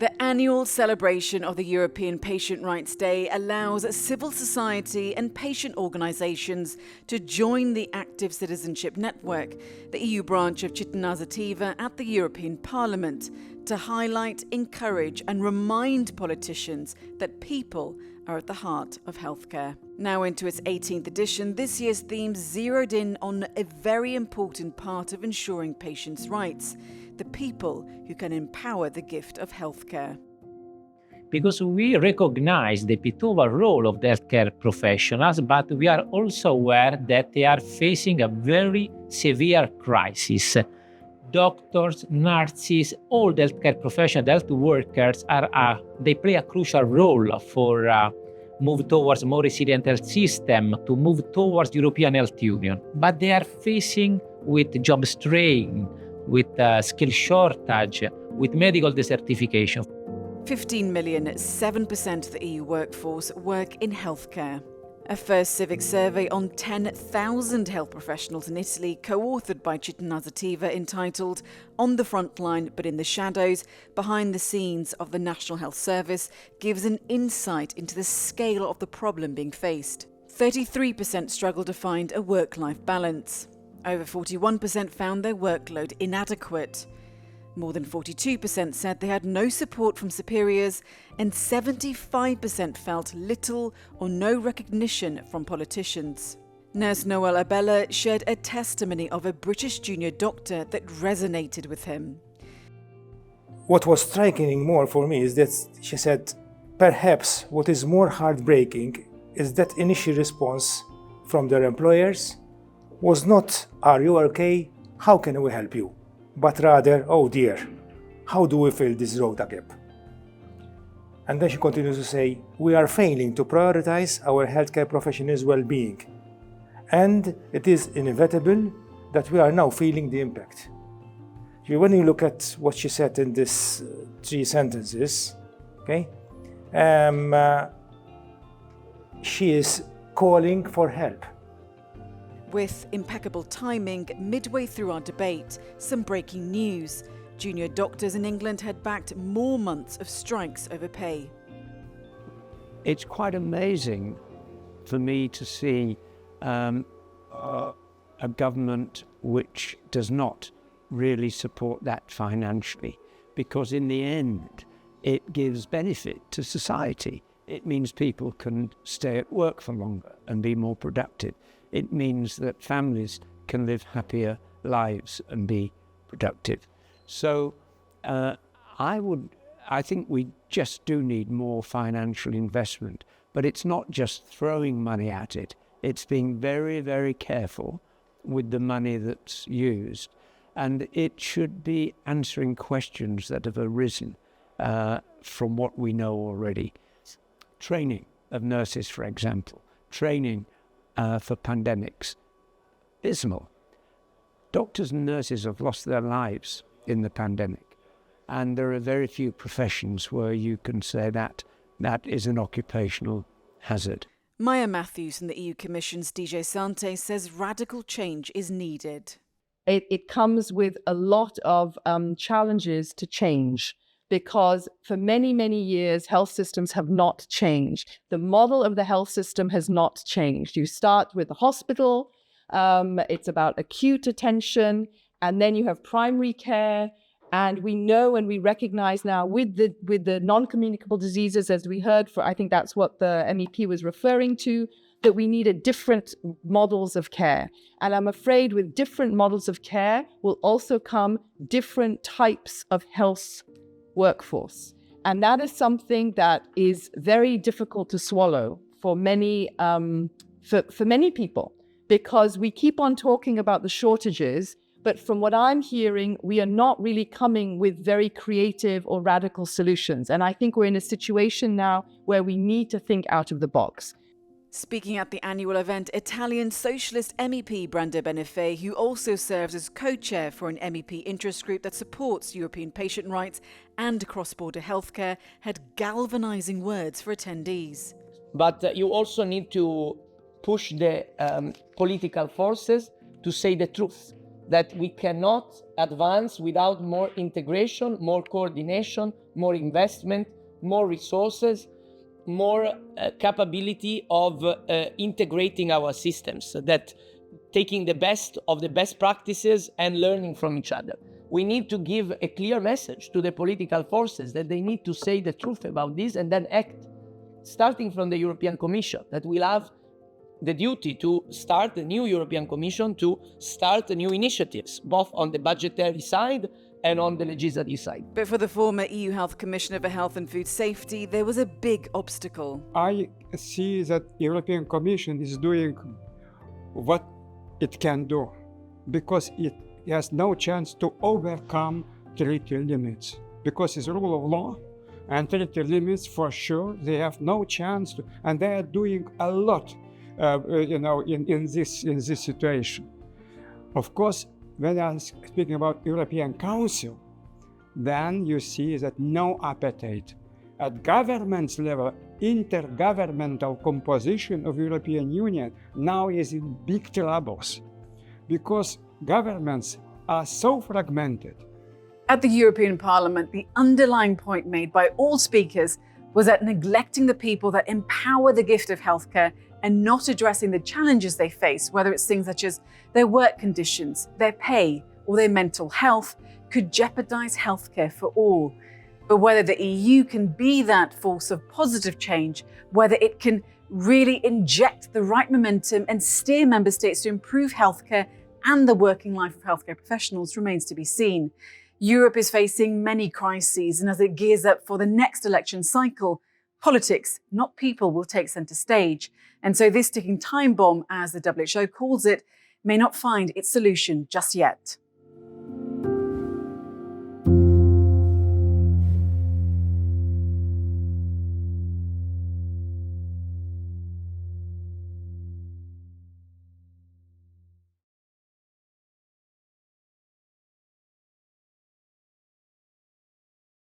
The annual celebration of the European Patient Rights Day allows civil society and patient organisations to join the Active Citizenship Network, the EU branch of ITA at the European Parliament, to highlight, encourage and remind politicians that people are at the heart of healthcare. Now into its 18th edition, this year's theme zeroed in on a very important part of ensuring patients' rights: the people who can empower the gift of healthcare. Because we recognize the pivotal role of the healthcare professionals, but we are also aware that they are facing a very severe crisis. Doctors, nurses, all the healthcare professionals, health workers they play a crucial role for move towards a more resilient health system, to move towards European Health Union. But they are facing with job strain, with skill shortage, with medical desertification. 15 million, 7% of the EU workforce, work in healthcare. A first civic survey on 10,000 health professionals in Italy, co-authored by ITA, entitled "On the Front Line but in the Shadows, Behind the Scenes of the National Health Service," gives an insight into the scale of the problem being faced. 33% struggle to find a work-life balance. Over 41% found their workload inadequate. More than 42% said they had no support from superiors, and 75% felt little or no recognition from politicians. Nurse Noel Abella shared a testimony of a British junior doctor that resonated with him. What was striking more for me is that she said, perhaps what is more heartbreaking is that initial response from their employers was not, "Are you okay? How can we help you?" but rather, "Oh dear, how do we fill this rota gap?" And then she continues to say, "We are failing to prioritize our healthcare professionals' well-being, and it is inevitable that we are now feeling the impact." When you look at what she said in these three sentences, okay, she is calling for help. With impeccable timing, midway through our debate, some breaking news. Junior doctors in England had backed more months of strikes over pay. It's quite amazing for me to see a government which does not really support that financially, because in the end, it gives benefit to society. It means people can stay at work for longer and be more productive. It means that families can live happier lives and be productive. So I think we just do need more financial investment, but it's not just throwing money at it. It's being very, very careful with the money that's used. And it should be answering questions that have arisen from what we know already. Training of nurses, for example, training for pandemics, abysmal. Doctors and nurses have lost their lives in the pandemic, and there are very few professions where you can say that is an occupational hazard. Maya Matthews from the EU Commission's DG Sante says radical change is needed. It comes with a lot of challenges to change, because for many, many years, health systems have not changed. The model of the health system has not changed. You start with the hospital, it's about acute attention, and then you have primary care. And we know and we recognize now with the non-communicable diseases, as we heard, I think that's what the MEP was referring to, that we needed different models of care. And I'm afraid with different models of care will also come different types of health workforce. And that is something that is very difficult to swallow for many people, because we keep on talking about the shortages, but from what I'm hearing, we are not really coming with very creative or radical solutions. And I think we're in a situation now where we need to think out of the box. Speaking at the annual event, Italian Socialist MEP Brando Benefei, who also serves as co-chair for an MEP interest group that supports European patient rights and cross-border healthcare, had galvanizing words for attendees. But you also need to push the political forces to say the truth, that we cannot advance without more integration, more coordination, more investment, more resources, more capability of integrating our systems, so that taking the best of the best practices and learning from each other. We need to give a clear message to the political forces that they need to say the truth about this and then act, starting from the European Commission, that will have the duty to start the new European Commission to start new initiatives, both on the budgetary side and on the legislative side. But for the former EU Health Commissioner for Health and Food Safety, there was a big obstacle. I see that European Commission is doing what it can do because it has no chance to overcome treaty limits, because it's rule of law and treaty limits for sure they have no chance to, and they are doing a lot in this situation. Of course, when I'm speaking about European Council, then you see that no appetite. At governments level, intergovernmental composition of European Union now is in big troubles because governments are so fragmented. At the European Parliament, the underlying point made by all speakers was that neglecting the people that empower the gift of healthcare and not addressing the challenges they face, whether it's things such as their work conditions, their pay, or their mental health, could jeopardize healthcare for all. But whether the EU can be that force of positive change, whether it can really inject the right momentum and steer member states to improve healthcare and the working life of healthcare professionals remains to be seen. Europe is facing many crises, and as it gears up for the next election cycle, politics, not people, will take centre stage. And so this ticking time bomb, as the WHO calls it, may not find its solution just yet.